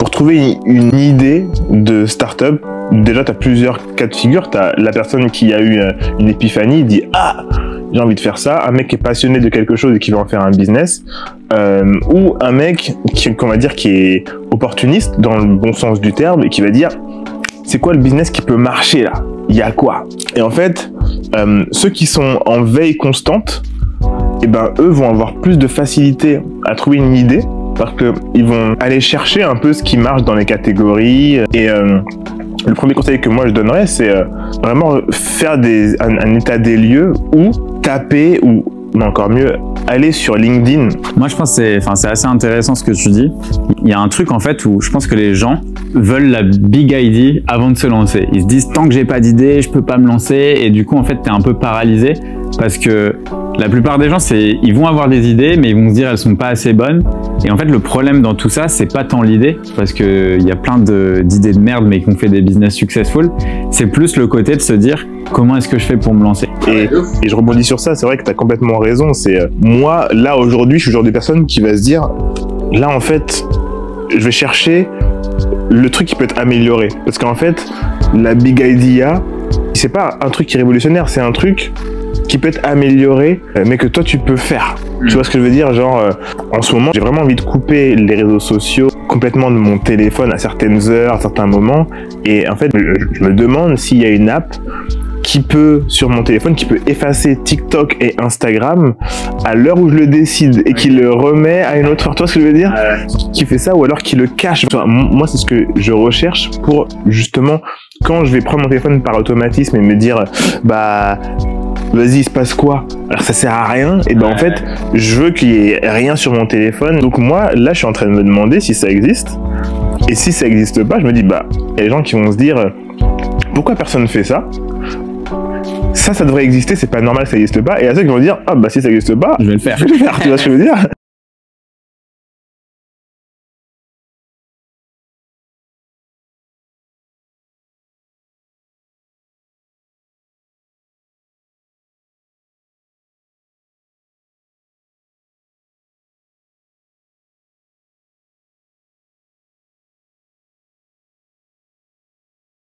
Pour trouver une idée de start-up, déjà tu as plusieurs cas de figure. Tu as la personne qui a eu une épiphanie, dit « Ah, j'ai envie de faire ça », un mec qui est passionné de quelque chose et qui veut en faire un business, ou un mec qu'on va dire qui est opportuniste dans le bon sens du terme et qui va dire « C'est quoi le business qui peut marcher là ? Il y a quoi ?» Et en fait, ceux qui sont en veille constante, eh ben, eux vont avoir plus de facilité à trouver une idée parce qu'ils vont aller chercher un peu ce qui marche dans les catégories. Et le premier conseil que moi je donnerais, c'est vraiment faire un état des lieux ou taper ou encore mieux, aller sur LinkedIn. Moi, je pense que c'est assez intéressant ce que tu dis. Il y a un truc en fait où je pense que les gens veulent la big idea avant de se lancer. Ils se disent tant que j'ai pas d'idée, je peux pas me lancer et du coup en fait t'es un peu paralysé parce que la plupart des gens ils vont avoir des idées mais ils vont se dire elles sont pas assez bonnes et en fait le problème dans tout ça c'est pas tant l'idée parce que il y a plein d'idées de merde mais qui ont fait des business successful, c'est plus le côté de se dire comment est-ce que je fais pour me lancer. Et je rebondis sur ça, c'est vrai que tu as complètement raison. C'est moi, là, aujourd'hui, je suis le genre de personne qui va se dire, là, en fait, je vais chercher le truc qui peut être amélioré. Parce qu'en fait, la big idea, c'est pas un truc qui est révolutionnaire, c'est un truc qui peut être amélioré, mais que toi, tu peux faire. Tu vois ce que je veux dire? Genre, en ce moment, j'ai vraiment envie de couper les réseaux sociaux complètement de mon téléphone à certaines heures, à certains moments. Et en fait, je me demande s'il y a une app qui peut, sur mon téléphone, qui peut effacer TikTok et Instagram à l'heure où je le décide et qui le remet à une autre heure. Tu vois ce que je veux dire? Qui fait ça ou alors qui le cache. Moi, c'est ce que je recherche pour, justement, quand je vais prendre mon téléphone par automatisme et me dire, bah, vas-y, il se passe quoi? Alors ça sert à rien. Et ben en fait, je veux qu'il y ait rien sur mon téléphone. Donc moi, là, je suis en train de me demander si ça existe. Et si ça existe pas, je me dis, bah, il y a des gens qui vont se dire, pourquoi personne ne fait ça? Ça devrait exister, c'est pas normal que ça existe pas. Et il y a ceux qui vont dire, ah bah si ça existe pas, je vais le faire. Tu vois ce que je veux dire?